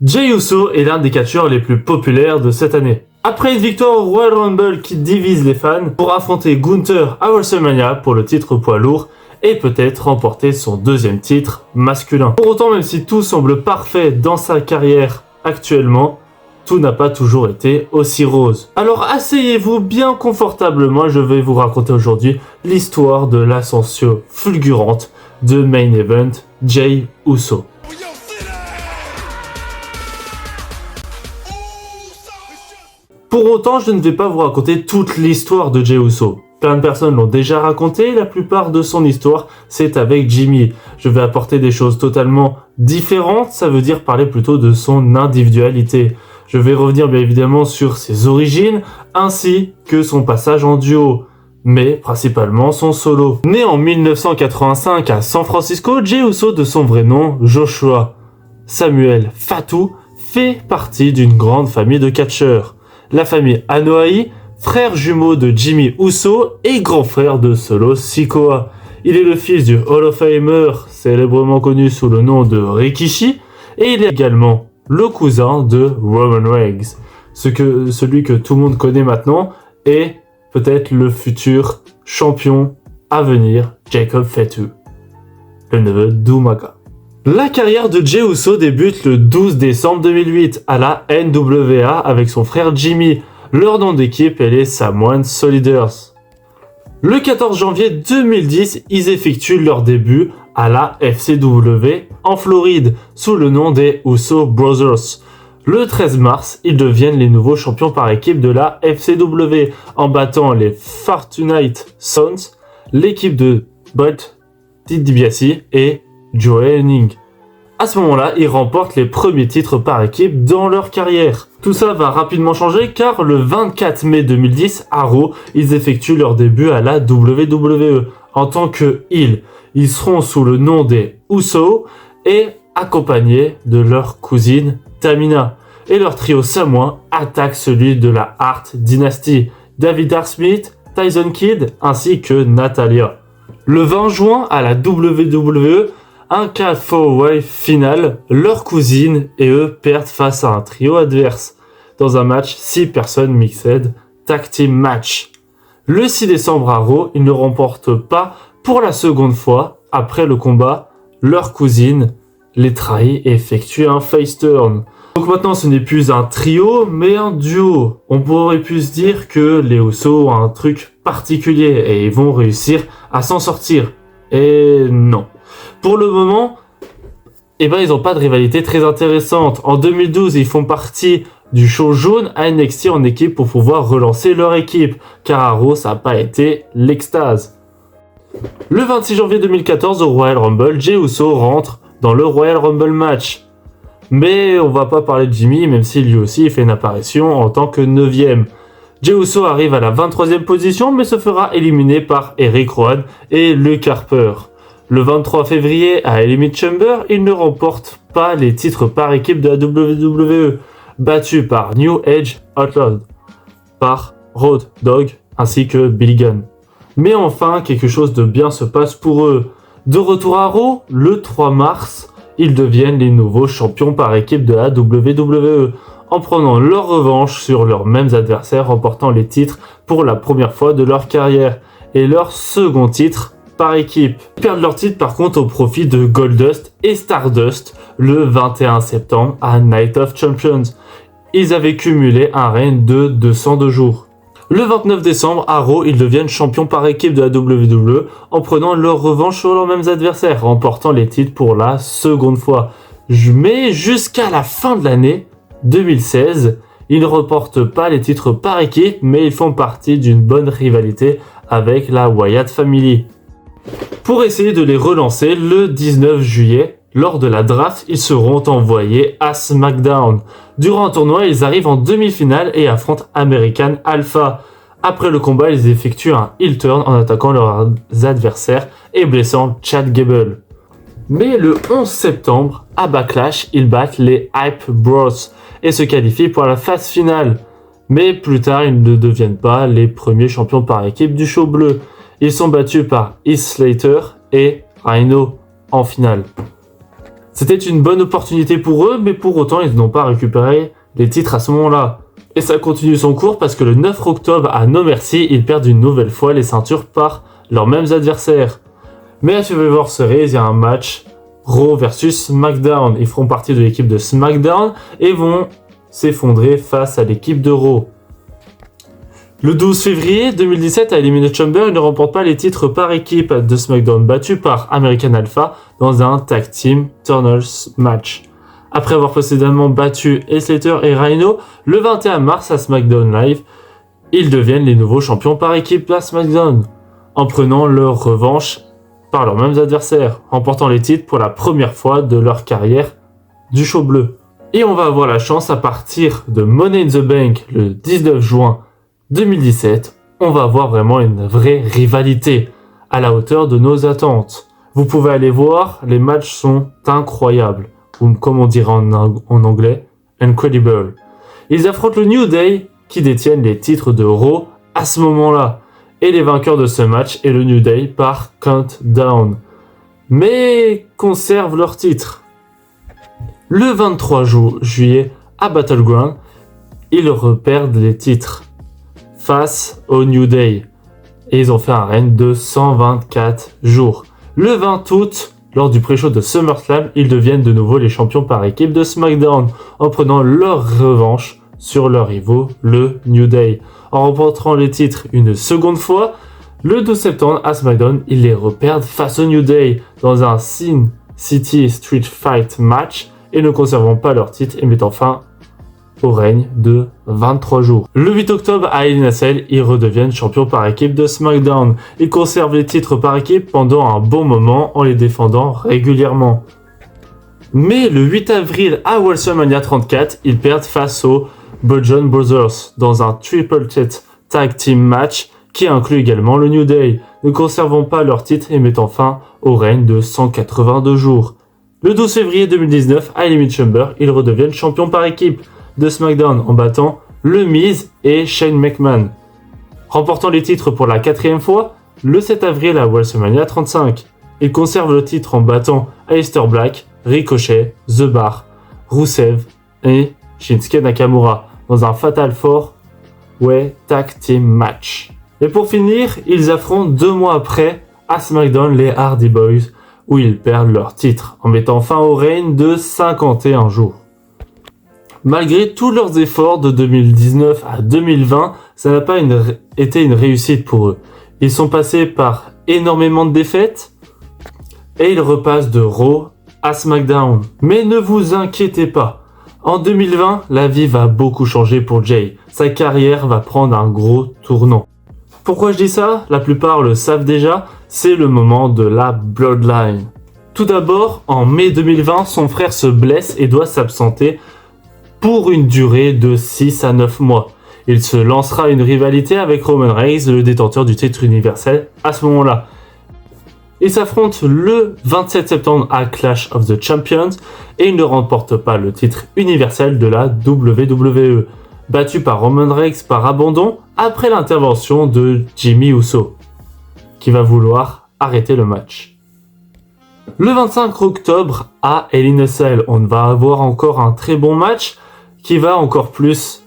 Jey Uso est l'un des catcheurs les plus populaires de cette année. Après une victoire au Royal Rumble qui divise les fans, pour affronter Gunther à WrestleMania pour le titre poids lourd et peut-être remporter son deuxième titre masculin. Pour autant, même si tout semble parfait dans sa carrière actuellement, tout n'a pas toujours été aussi rose. Alors asseyez-vous bien confortablement, je vais vous raconter aujourd'hui l'histoire de l'ascension fulgurante de Main Event Jey Uso. Pour autant, je ne vais pas vous raconter toute l'histoire de Jey Uso. Plein de personnes l'ont déjà raconté, la plupart de son histoire, c'est avec Jimmy. Je vais apporter des choses totalement différentes, ça veut dire parler plutôt de son individualité. Je vais revenir bien évidemment sur ses origines, ainsi que son passage en duo, mais principalement son solo. Né en 1985 à San Francisco, Jey Uso, de son vrai nom Joshua Samuel Fatu, fait partie d'une grande famille de catcheurs. La famille Anoa'i, frère jumeau de Jimmy Uso et grand frère de Solo Sikoa. Il est le fils du Hall of Famer, célèbrement connu sous le nom de Rikishi, et il est également le cousin de Roman Reigns. Celui que tout le monde connaît maintenant est peut-être le futur champion à venir, Jacob Fatu, le neveu d'Umaga. La carrière de Jey Uso débute le 12 décembre 2008 à la NWA avec son frère Jimmy. Leur nom d'équipe est les Samoan Soldiers. Le 14 janvier 2010, ils effectuent leur début à la FCW en Floride sous le nom des Uso Brothers. Le 13 mars, ils deviennent les nouveaux champions par équipe de la FCW en battant les Fortunate Sons, l'équipe de Brett DiBiase et Joe Hennig. À ce moment-là, ils remportent les premiers titres par équipe dans leur carrière. Tout ça va rapidement changer car le 24 mai 2010, à Raw, ils effectuent leur début à la WWE en tant que heel. Ils seront sous le nom des Uso et accompagnés de leur cousine Tamina. Et leur trio samoan attaque celui de la Hart Dynasty, David Arn Smith, Tyson Kidd ainsi que Natalia. Le 20 juin, à la WWE, un 4-4-way final, leur cousine et eux perdent face à un trio adverse dans un match 6 personnes mixed tag team match. Le 6 décembre à Raw, ils ne remportent pas pour la seconde fois. Après le combat, leur cousine les trahit et effectue un face turn. Donc maintenant ce n'est plus un trio mais un duo. On pourrait pu se dire que les Usos ont un truc particulier et ils vont réussir à s'en sortir. Et non. Pour le moment, ils n'ont pas de rivalité très intéressante. En 2012, ils font partie du show jaune à NXT en équipe pour pouvoir relancer leur équipe, car à Raw, ça n'a pas été l'extase. Le 26 janvier 2014, au Royal Rumble, Jey Uso rentre dans le Royal Rumble match. Mais on va pas parler de Jimmy, même si lui aussi fait une apparition en tant que 9ème. Jey Uso arrive à la 23e position, mais se fera éliminer par Eric Rowan et Luke Harper. Le 23 février, à Elimination Chamber, il ne remporte pas les titres par équipe de la WWE, battu par New Age Outlaws, par Road Dogg ainsi que Billy Gunn. Mais enfin, quelque chose de bien se passe pour eux. De retour à Raw, le 3 mars, ils deviennent les nouveaux champions par équipe de la WWE, en prenant leur revanche sur leurs mêmes adversaires, remportant les titres pour la première fois de leur carrière, et leur second titre par équipe. Ils perdent leur titre par contre au profit de Goldust et Stardust le 21 septembre à Night of Champions. Ils avaient cumulé un règne de 202 jours. Le 29 décembre, à Raw, ils deviennent champions par équipe de la WWE en prenant leur revanche sur leurs mêmes adversaires, remportant les titres pour la seconde fois. Mais jusqu'à la fin de l'année 2016, ils ne remportent pas les titres par équipe, mais ils font partie d'une bonne rivalité avec la Wyatt Family. Pour essayer de les relancer, le 19 juillet, lors de la draft, ils seront envoyés à SmackDown. Durant un tournoi, ils arrivent en demi-finale et affrontent American Alpha. Après le combat, ils effectuent un heel turn en attaquant leurs adversaires et blessant Chad Gable. Mais le 11 septembre, à Backlash, ils battent les Hype Bros et se qualifient pour la phase finale. Mais plus tard, ils ne deviennent pas les premiers champions par équipe du show bleu. Ils sont battus par Heath Slater et Rhino en finale. C'était une bonne opportunité pour eux, mais pour autant ils n'ont pas récupéré les titres à ce moment-là. Et ça continue son cours parce que le 9 octobre à No Mercy, ils perdent une nouvelle fois les ceintures par leurs mêmes adversaires. Mais à Survivor Series, il y a un match Raw versus SmackDown. Ils feront partie de l'équipe de SmackDown et vont s'effondrer face à l'équipe de Raw. Le 12 février 2017, à Elimination Chamber, ils ne remportent pas les titres par équipe de SmackDown, battus par American Alpha dans un Tag Team Turners match. Après avoir précédemment battu Heath Slater et Rhino, le 21 mars à SmackDown Live, ils deviennent les nouveaux champions par équipe à SmackDown, en prenant leur revanche par leurs mêmes adversaires, remportant les titres pour la première fois de leur carrière du show bleu. Et on va avoir la chance à partir de Money in the Bank le 19 juin 2017, on va avoir vraiment une vraie rivalité à la hauteur de nos attentes. Vous pouvez aller voir, les matchs sont incroyables, ou comme on dirait en anglais, incredible. Ils affrontent le New Day qui détiennent les titres de Raw à ce moment-là. Et les vainqueurs de ce match est le New Day par Countdown, mais conservent leur titre. Le 23 juillet à Battleground, ils reperdent les titres face au New Day et ils ont fait un règne de 124 jours. Le 20 août, lors du pré-show de SummerSlam, ils deviennent de nouveau les champions par équipe de SmackDown en prenant leur revanche sur leurs rivaux, le New Day. En remportant les titres une seconde fois, le 12 septembre à SmackDown, ils les reperdent face au New Day dans un Sin City Street Fight match et ne conservant pas leur titre et mettant fin au règne de 23 jours. Le 8 octobre à Hell in a Cell, ils redeviennent champions par équipe de SmackDown. Ils conservent les titres par équipe pendant un bon moment en les défendant régulièrement. Mais le 8 avril à WrestleMania 34, ils perdent face aux Bludgeon Brothers dans un Triple Threat Tag Team match qui inclut également le New Day, ne conservant pas leur titre et mettant fin au règne de 182 jours. Le 12 février 2019, à Elimination Chamber, ils redeviennent champions par équipe de SmackDown en battant le Miz et Shane McMahon, remportant les titres pour la 4e fois le 7 avril à WrestleMania 35. Ils conservent le titre en battant Aleister Black, Ricochet, The Bar, Rusev et Shinsuke Nakamura dans un Fatal 4-Way Tag Team match. Et pour finir, ils affrontent 2 mois après à SmackDown les Hardy Boys où ils perdent leur titre en mettant fin au règne de 51 jours. Malgré tous leurs efforts de 2019 à 2020, ça n'a pas été une réussite pour eux. Ils sont passés par énormément de défaites et ils repassent de Raw à SmackDown. Mais ne vous inquiétez pas, en 2020, la vie va beaucoup changer pour Jay. Sa carrière va prendre un gros tournant. Pourquoi je dis ça? La plupart le savent déjà, c'est le moment de la Bloodline. Tout d'abord, en mai 2020, son frère se blesse et doit s'absenter pour une durée de 6 à 9 mois. Il se lancera une rivalité avec Roman Reigns, le détenteur du titre universel, à ce moment-là. Ils s'affrontent le 27 septembre à Clash of the Champions et ils ne remportent pas le titre universel de la WWE, battu par Roman Reigns par abandon après l'intervention de Jimmy Uso, qui va vouloir arrêter le match. Le 25 octobre à Hell in a Cell, on va avoir encore un très bon match qui va encore plus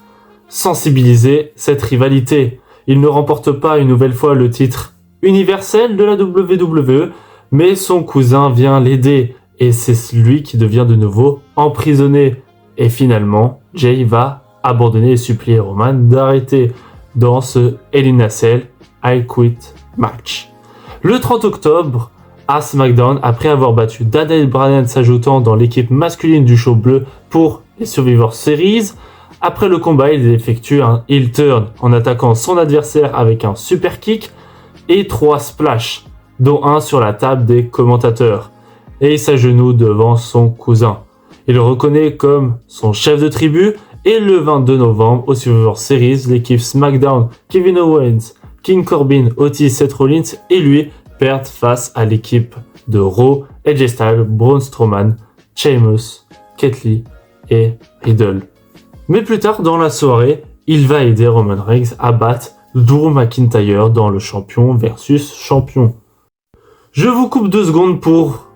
sensibiliser cette rivalité. Il ne remporte pas une nouvelle fois le titre universel de la WWE, mais son cousin vient l'aider et c'est lui qui devient de nouveau emprisonné. Et finalement, Jay va abandonner et supplier Roman d'arrêter dans ce Hell in a Cell I Quit match. Le 30 octobre, à SmackDown, après avoir battu Daniel Bryan s'ajoutant dans l'équipe masculine du show bleu pour les Survivor Series, après le combat, il effectue un heel turn en attaquant son adversaire avec un super kick et 3 splashs, dont un sur la table des commentateurs, et il s'agenouille devant son cousin. Il le reconnaît comme son chef de tribu et le 22 novembre au Survivor Series, l'équipe SmackDown, Kevin Owens, King Corbin, Otis, Seth Rollins et lui perdent face à l'équipe de Raw, AJ Styles, Braun Strowman, Sheamus, Keith Lee et Riddle. Mais plus tard dans la soirée, il va aider Roman Reigns à battre Drew McIntyre dans le champion versus champion. Je vous coupe 2 secondes pour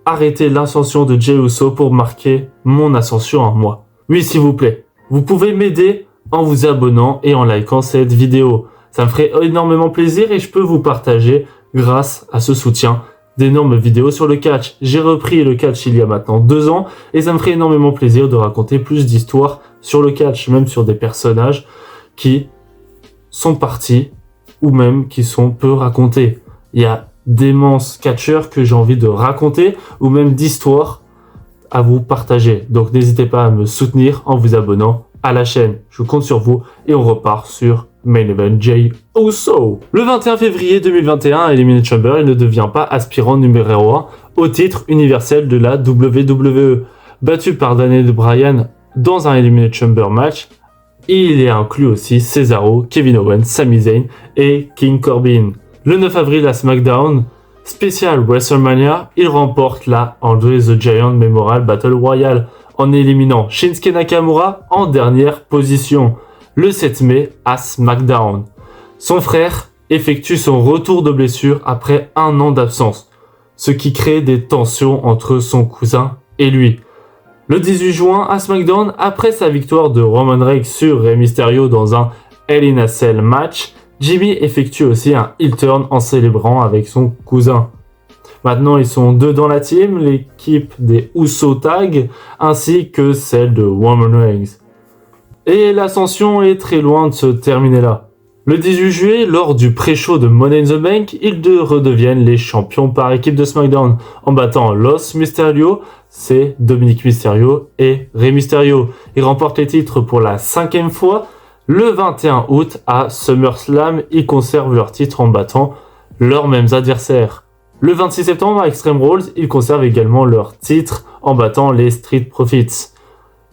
arrêter l'ascension de Jey Uso pour marquer mon ascension à moi. Oui, s'il vous plaît, vous pouvez m'aider en vous abonnant et en likant cette vidéo. Ça me ferait énormément plaisir et je peux vous partager, grâce à ce soutien, d'énormes vidéos sur le catch. J'ai repris le catch il y a maintenant 2 ans et ça me ferait énormément plaisir de raconter plus d'histoires sur le catch, même sur des personnages qui sont partis ou même qui sont peu racontés. Il y a d'immenses catcheurs que j'ai envie de raconter ou même d'histoires à vous partager. Donc n'hésitez pas à me soutenir en vous abonnant à la chaîne. Je compte sur vous et on repart sur Main Event Jey Uso. Le 21 février 2021 à Elimination Chamber, il ne devient pas aspirant numéro 1 au titre universel de la WWE. Battu par Daniel Bryan dans un Elimination Chamber match, il est inclus aussi Cesaro, Kevin Owens, Sami Zayn et King Corbin. Le 9 avril à SmackDown, spécial WrestleMania, il remporte la Andre the Giant Memorial Battle Royale en éliminant Shinsuke Nakamura en dernière position. Le 7 mai à SmackDown, son frère effectue son retour de blessure après 1 an d'absence, ce qui crée des tensions entre son cousin et lui. Le 18 juin à SmackDown, après sa victoire de Roman Reigns sur Rey Mysterio dans un Hell in a Cell match, Jimmy effectue aussi un heel turn en célébrant avec son cousin. Maintenant, ils sont 2 dans la team, l'équipe des Uso Tag ainsi que celle de Roman Reigns. Et l'ascension est très loin de se terminer là. Le 18 juillet, lors du pré-show de Money in the Bank, ils redeviennent les champions par équipe de SmackDown en battant Los Mysterio, c'est Dominic Mysterio et Rey Mysterio. Ils remportent les titres pour la 5e fois. Le 21 août à SummerSlam, ils conservent leur titre en battant leurs mêmes adversaires. Le 26 septembre à Extreme Rules, ils conservent également leur titre en battant les Street Profits.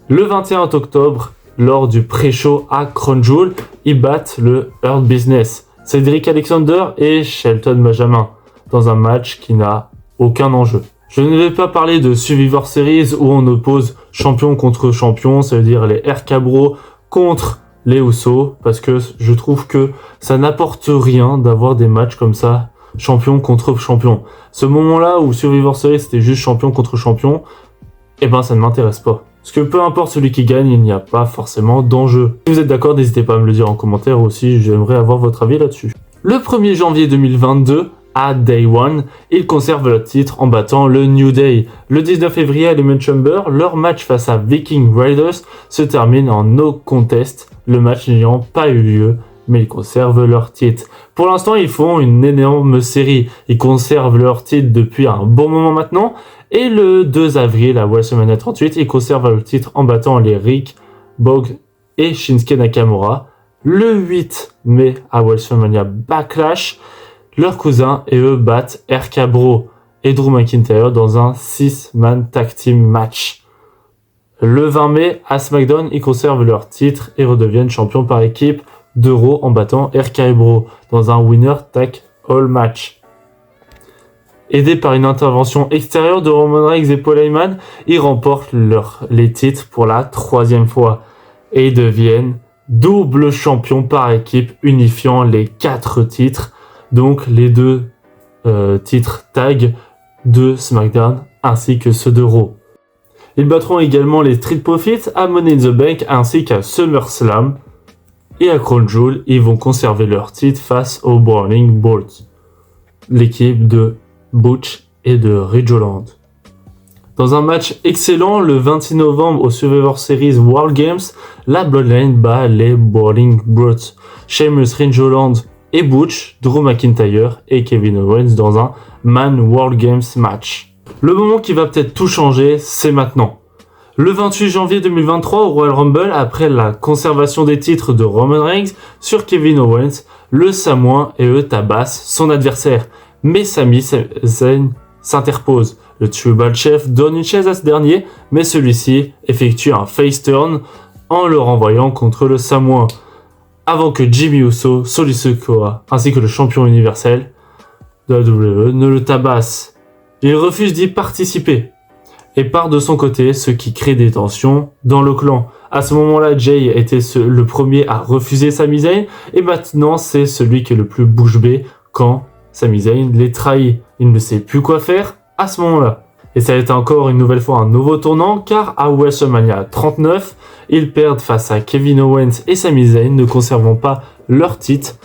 Le 21 octobre, lors du pré-show à Crown Jewel, ils battent le Hurt Business, Cedric Alexander et Shelton Benjamin, dans un match qui n'a aucun enjeu. Je ne vais pas parler de Survivor Series où on oppose champion contre champion, ça veut dire les RK Bro contre les Usos, parce que je trouve que ça n'apporte rien d'avoir des matchs comme ça, champion contre champion. Ce moment-là où Survivor Series c'était juste champion contre champion, ça ne m'intéresse pas. Parce que peu importe celui qui gagne, il n'y a pas forcément d'enjeu. Si vous êtes d'accord, n'hésitez pas à me le dire en commentaire aussi, j'aimerais avoir votre avis là-dessus. Le 1er janvier 2022, à Day One, ils conservent leur titre en battant le New Day. Le 19 février à Elimination Chamber, leur match face à Viking Raiders se termine en no contest, le match n'ayant pas eu lieu, mais ils conservent leur titre. Pour l'instant, ils font une énorme série. Ils conservent leur titre depuis un bon moment maintenant. Et le 2 avril à WrestleMania 38, ils conservent le titre en battant les Rick, Bog et Shinsuke Nakamura. Le 8 mai à WrestleMania Backlash, leurs cousins et eux battent RK Bro et Drew McIntyre dans un 6-man tag team match. Le 20 mai à SmackDown, ils conservent leur titre et redeviennent champions par équipe de Raw en battant RK Bro dans un winner take all match. Aidés par une intervention extérieure de Roman Reigns et Paul Heyman, ils remportent les titres pour la 3e fois et deviennent double champions par équipe, unifiant les 4 titres, donc les 2 titres tag de SmackDown ainsi que ceux de Raw. Ils battront également les Street Profits à Money in the Bank ainsi qu'à SummerSlam. Et à Crown Jewel, ils vont conserver leur titre face aux Brawling Bulls, l'équipe de Butch et de Ridge Holland. Dans un match excellent, le 26 novembre au Survivor Series World Games, la Bloodline bat les Brawling Brutes, Sheamus, Ridge Holland et Butch, Drew McIntyre et Kevin Owens dans un Man World Games match. Le moment qui va peut-être tout changer, c'est maintenant. Le 28 janvier 2023 au Royal Rumble, après la conservation des titres de Roman Reigns sur Kevin Owens, le Samoan et eux tabassent son adversaire. Mais Sami Zayn s'interpose. Le Tribal Chief donne une chaise à ce dernier, mais celui-ci effectue un face turn en le renvoyant contre le Samoan. Avant que Jimmy Uso, Solo Sikoa, ainsi que le champion universel de la WWE ne le tabasse. Il refuse d'y participer et part de son côté, ce qui crée des tensions dans le clan. À ce moment-là, Jay était le premier à refuser Sami Zayn et maintenant c'est celui qui est le plus bouche bée quand Sami Zayn les trahit. Il ne sait plus quoi faire à ce moment-là. Et ça a été encore une nouvelle fois un nouveau tournant, car à WrestleMania 39, ils perdent face à Kevin Owens et Sami Zayn, ne conservant pas leur titre,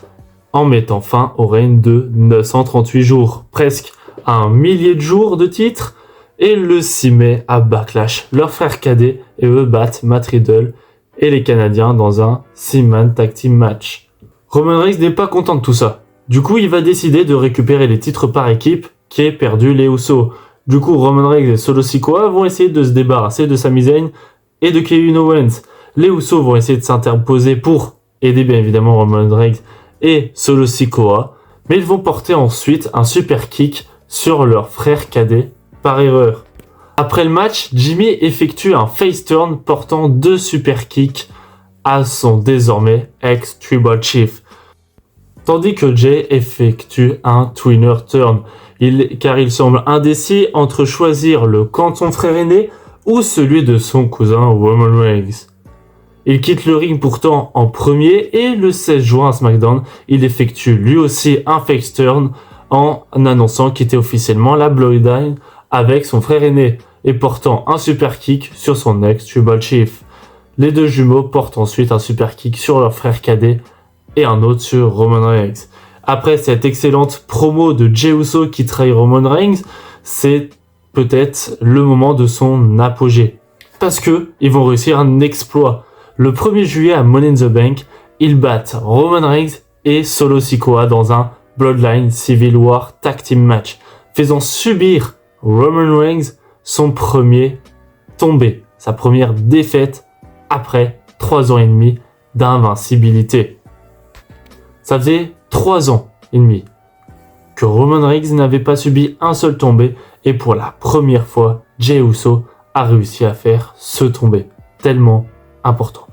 en mettant fin au règne de 938 jours, presque un millier de jours de titre. Et le 6 mai, à Backlash, leurs frères cadets et eux battent Matt Riddle et les Canadiens dans un 6-man tag team match. Roman Reigns n'est pas content de tout ça. Du coup, il va décider de récupérer les titres par équipe qui est perdu les Usos. Du coup, Roman Reigns et Solo Sikoa vont essayer de se débarrasser de Sami Zayn et de Kevin Owens. Les Usos vont essayer de s'interposer pour aider bien évidemment Roman Reigns et Solo Sikoa, mais ils vont porter ensuite un super kick sur leur frère cadet par erreur. Après le match, Jimmy effectue un face turn portant 2 super kicks à son désormais ex-Tribal Chief, tandis que Jay effectue un twinner turn, car il semble indécis entre choisir le camp de son frère aîné ou celui de son cousin Roman Reigns. Il quitte le ring pourtant en premier et le 16 juin à SmackDown, il effectue lui aussi un face turn en annonçant quitter officiellement la Bloodline avec son frère aîné et portant un super kick sur son ex-Tribal Chief. Les deux jumeaux portent ensuite un super kick sur leur frère cadet et un autre sur Roman Reigns. Après cette excellente promo de Jey Uso qui trahit Roman Reigns, c'est peut-être le moment de son apogée. Parce que ils vont réussir un exploit. Le 1er juillet à Money in the Bank, ils battent Roman Reigns et Solo Sikoa dans un Bloodline Civil War Tag Team Match, faisant subir Roman Reigns son premier tombé, sa première défaite après 3 ans et demi d'invincibilité. Ça faisait 3 ans et demi que Roman Reigns n'avait pas subi un seul tombé et pour la première fois, Jey Uso a réussi à faire ce tombé tellement important.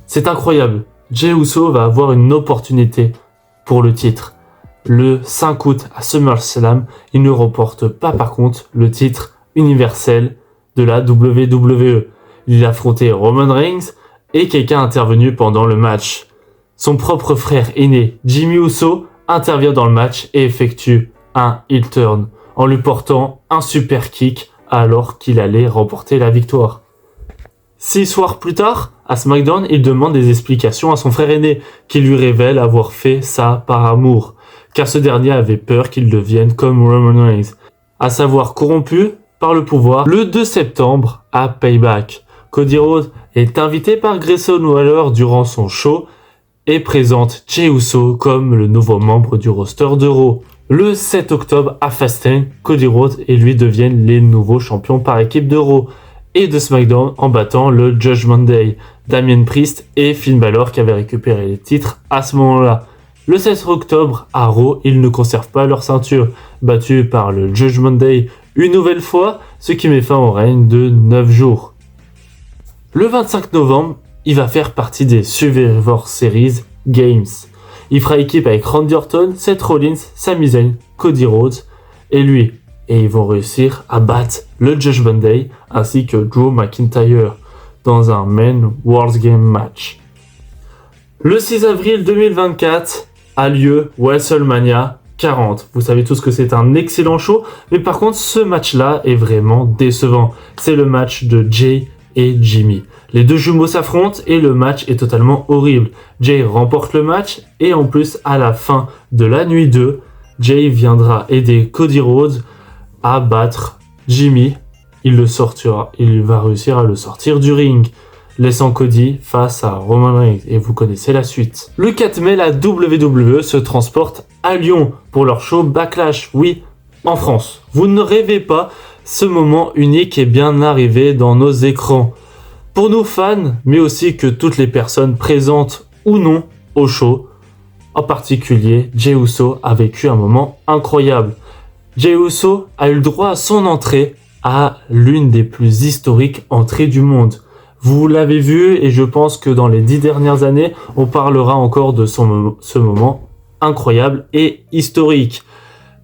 C'est incroyable, Jey Uso va avoir une opportunité pour le titre. Le 5 août à SummerSlam, il ne remporte pas par contre le titre universel de la WWE. Il affrontait Roman Reigns et quelqu'un intervenu pendant le match. Son propre frère aîné, Jimmy Uso, intervient dans le match et effectue un heel turn en lui portant un super kick alors qu'il allait remporter la victoire. 6 soirs plus tard, à SmackDown, il demande des explications à son frère aîné qui lui révèle avoir fait ça par amour, car ce dernier avait peur qu'il devienne comme Roman Reigns, à savoir corrompu par le pouvoir. Le 2 septembre, à Payback, Cody Rhodes est invité par Grayson Waller durant son show et présente Jey Uso comme le nouveau membre du roster de Raw. Le 7 octobre, à Fastlane, Cody Rhodes et lui deviennent les nouveaux champions par équipe de Raw et de SmackDown en battant le Judgment Day, Damien Priest et Finn Balor qui avaient récupéré les titres à ce moment-là. Le 16 octobre, à Raw, ils ne conservent pas leur ceinture, battus par le Judgment Day une nouvelle fois, ce qui met fin au règne de 9 jours. Le 25 novembre, il va faire partie des Survivor Series Games. Il fera équipe avec Randy Orton, Seth Rollins, Sami Zayn, Cody Rhodes et lui. Et ils vont réussir à battre le Judgment Day ainsi que Drew McIntyre dans un Men World Game match. Le 6 avril 2024 a lieu WrestleMania 40. Vous savez tous que c'est un excellent show, mais par contre ce match-là est vraiment décevant. C'est le match de Jay et Jimmy. Les deux jumeaux s'affrontent et le match est totalement horrible. Jay remporte le match et en plus à la fin de la nuit 2, Jay viendra aider Cody Rhodes à battre Jimmy. Il va réussir à le sortir du ring, laissant Cody face à Roman Reigns. Et vous connaissez la suite. Le 4 mai, la WWE se transporte à Lyon pour leur show Backlash. Oui, en France. Vous ne rêvez pas, ce moment unique est bien arrivé dans nos écrans. Pour nous fans, mais aussi que toutes les personnes présentes ou non au show, en particulier Jey Uso a vécu un moment incroyable. Jey Uso a eu le droit à son entrée à l'une des plus historiques entrées du monde. Vous l'avez vu et je pense que dans les 10 dernières années, on parlera encore de ce moment incroyable et historique.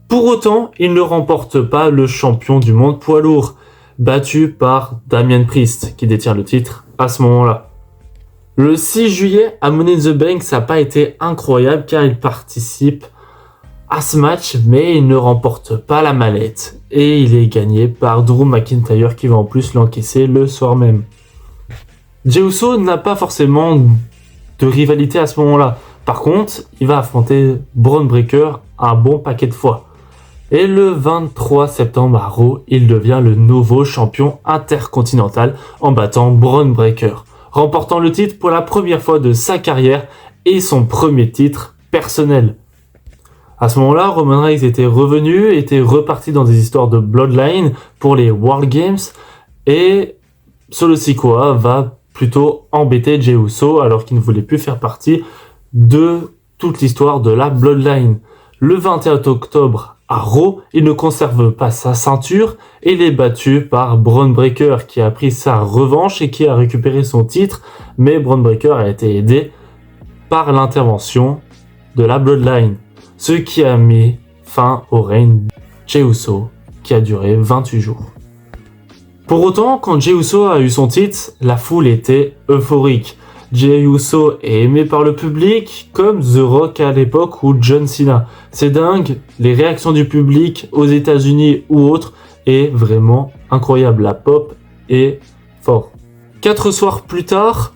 Pour autant, il ne remporte pas le champion du monde poids lourd, battu par Damien Priest, qui détient le titre à ce moment-là. Le 6 juillet, à Money in the Bank, ça n'a pas été incroyable car il participe à ce match, mais il ne remporte pas la mallette. Et il est gagné par Drew McIntyre qui va en plus l'encaisser le soir même. Jey Uso n'a pas forcément de rivalité à ce moment-là. Par contre, il va affronter Bron Breakker un bon paquet de fois. Et le 23 septembre à Raw, il devient le nouveau champion intercontinental en battant Bron Breakker, remportant le titre pour la première fois de sa carrière et son premier titre personnel. À ce moment-là, Roman Reigns était revenu, était reparti dans des histoires de Bloodline pour les World Games et Solo Sikoa va plutôt embêter Jey Uso alors qu'il ne voulait plus faire partie de toute l'histoire de la Bloodline. Le 21 octobre à Raw, il ne conserve pas sa ceinture et il est battu par Bron Breakker qui a pris sa revanche et qui a récupéré son titre, mais Bron Breakker a été aidé par l'intervention de la Bloodline, ce qui a mis fin au règne de Jey Uso qui a duré 28 jours. Pour autant, quand Jey Uso a eu son titre, la foule était euphorique. Jey Uso est aimé par le public comme The Rock à l'époque ou John Cena. C'est dingue, les réactions du public aux États-Unis ou autres est vraiment incroyable. La pop est fort. 4 soirs plus tard,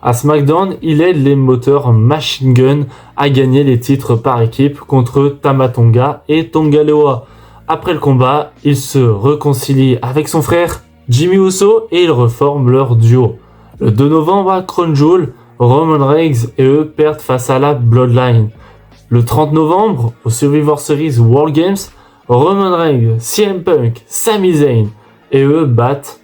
à SmackDown, il aide les moteurs Machine Gun à gagner les titres par équipe contre Tama Tonga et Tonga Loa. Après le combat, il se réconcilie avec son frère Jimmy Uso et ils reforment leur duo. Le 2 novembre à Crown Jewel, Roman Reigns et eux perdent face à la Bloodline. Le 30 novembre, au Survivor Series World Games, Roman Reigns, CM Punk, Sami Zayn et eux battent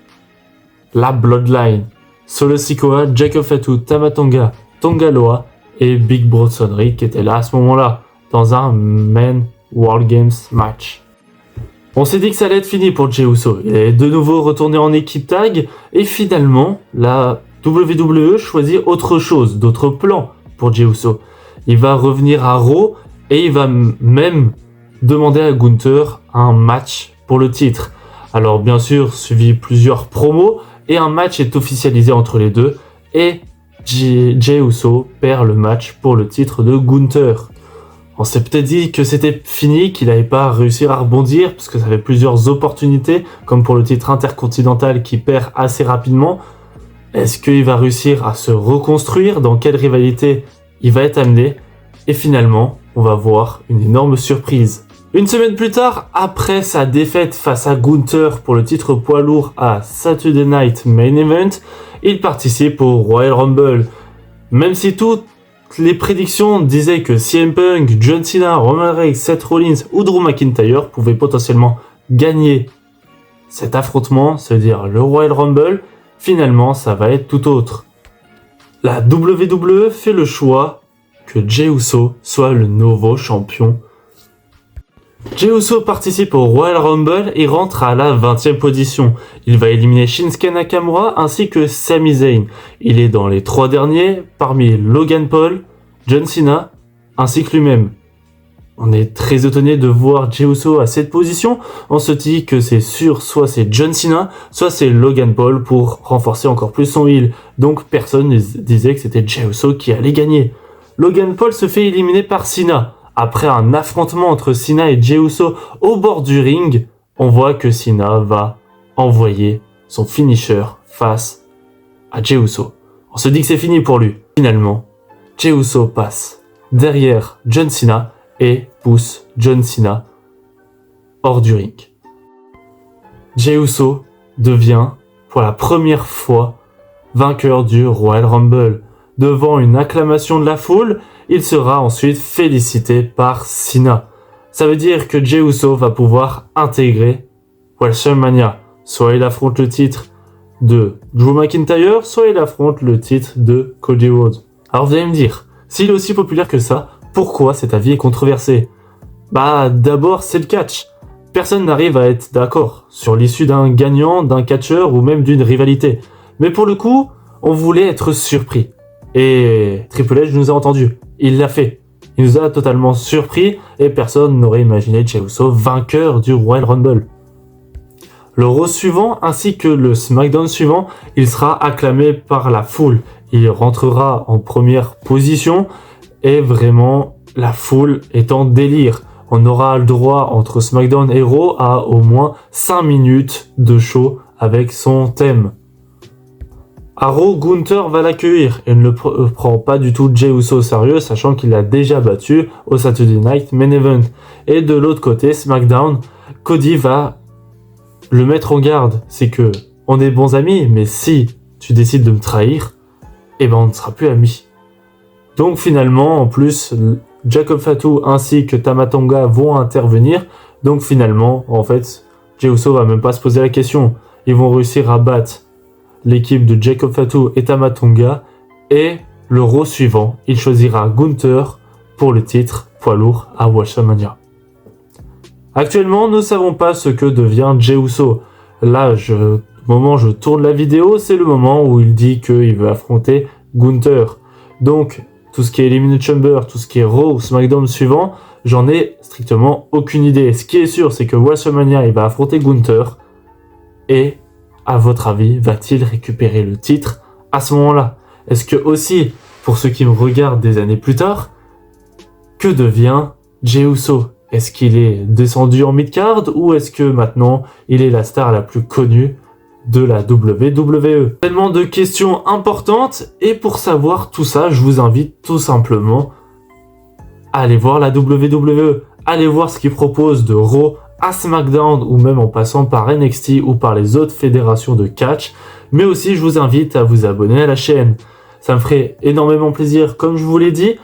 la Bloodline. Solo Sikoa, Jacob Fatu, Tama Tonga, Tonga Loa et Big Bronson Reed qui étaient là à ce moment-là, dans un Men World Games match. On s'est dit que ça allait être fini pour Jey Uso. Il est de nouveau retourné en équipe tag et finalement, la WWE choisit autre chose, d'autres plans pour Jey Uso. Il va revenir à Raw et il va même demander à Gunther un match pour le titre. Alors bien sûr, suivi plusieurs promos et un match est officialisé entre les deux et Jey Uso perd le match pour le titre de Gunther. On s'est peut-être dit que c'était fini, qu'il n'allait pas réussir à rebondir, parce que ça avait plusieurs opportunités, comme pour le titre intercontinental qui perd assez rapidement. Est-ce qu'il va réussir à se reconstruire? Dans quelle rivalité il va être amené? Et finalement, on va voir une énorme surprise. Une semaine plus tard, après sa défaite face à Gunther pour le titre poids lourd à Saturday Night Main Event, il participe au Royal Rumble. Même si toutes les prédictions disaient que CM Punk, John Cena, Roman Reigns, Seth Rollins ou Drew McIntyre pouvaient potentiellement gagner cet affrontement, c'est-à-dire le Royal Rumble, finalement ça va être tout autre. La WWE fait le choix que Jey Uso soit le nouveau champion. Jey Uso participe au Royal Rumble et rentre à la 20e position. Il va éliminer Shinsuke Nakamura ainsi que Sami Zayn. Il est dans les 3 derniers parmi Logan Paul, John Cena ainsi que lui-même. On est très étonné de voir Jey Uso à cette position. On se dit que c'est sûr, soit c'est John Cena, soit c'est Logan Paul pour renforcer encore plus son heel. Donc personne ne disait que c'était Jey Uso qui allait gagner. Logan Paul se fait éliminer par Cena. Après un affrontement entre Cena et Jey Uso au bord du ring, on voit que Cena va envoyer son finisher face à Jey Uso. On se dit que c'est fini pour lui. Finalement, Jey Uso passe derrière John Cena et pousse John Cena hors du ring. Jey Uso devient pour la première fois vainqueur du Royal Rumble. Devant une acclamation de la foule, il sera ensuite félicité par Cena. Ça veut dire que Jey Uso va pouvoir intégrer WrestleMania. Soit il affronte le titre de Drew McIntyre, soit il affronte le titre de Cody Rhodes. Alors vous allez me dire, s'il est aussi populaire que ça, pourquoi cet avis est controversé? D'abord c'est le catch. Personne n'arrive à être d'accord sur l'issue d'un gagnant, d'un catcheur ou même d'une rivalité. Mais pour le coup, on voulait être surpris. Et Triple H nous a entendus. Il l'a fait. Il nous a totalement surpris et personne n'aurait imaginé Jey Uso vainqueur du Royal Rumble. Le Raw suivant ainsi que le SmackDown suivant, il sera acclamé par la foule. Il rentrera en première position et vraiment la foule est en délire. On aura le droit entre SmackDown et Raw à au moins 5 minutes de show avec son thème. À Raw, Gunther va l'accueillir et ne prend pas du tout Jey Uso au sérieux, sachant qu'il l'a déjà battu au Saturday Night Main Event. Et de l'autre côté, SmackDown, Cody va le mettre en garde. C'est que on est bons amis, mais si tu décides de me trahir, eh ben on ne sera plus amis. Donc finalement, en plus, Jacob Fatu ainsi que Tama Tonga vont intervenir. Donc finalement, en fait, Jey Uso va même pas se poser la question. Ils vont réussir à battre l'équipe de Jacob Fatu et Tama Tonga. Et le Raw suivant, il choisira Gunther pour le titre poids lourd à WrestleMania. Actuellement, nous ne savons pas ce que devient Jey Uso. Là, au moment où je tourne la vidéo, c'est le moment où il dit qu'il veut affronter Gunther. Donc, tout ce qui est Elimination Chamber, tout ce qui est Raw ou SmackDown suivant, j'en ai strictement aucune idée. Ce qui est sûr, c'est que WrestleMania, il va affronter Gunther. Et, à votre avis, va-t-il récupérer le titre à ce moment-là? Est-ce que aussi, pour ceux qui me regardent des années plus tard, que devient Jey Uso? Est-ce qu'il est descendu en mid-card ou est-ce que maintenant, il est la star la plus connue de la WWE? Tellement de questions importantes, et pour savoir tout ça, je vous invite tout simplement à aller voir la WWE, allez voir ce qu'ils proposent de Raw à SmackDown ou même en passant par NXT ou par les autres fédérations de catch, mais aussi je vous invite à vous abonner à la chaîne, ça me ferait énormément plaisir comme je vous l'ai dit,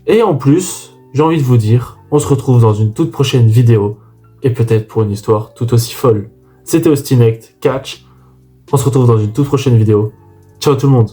et en plus, j'ai envie de vous dire, on se retrouve dans une toute prochaine vidéo, et peut-être pour une histoire tout aussi folle. C'était Austin Hecht, Catch. On se retrouve dans une toute prochaine vidéo. Ciao tout le monde.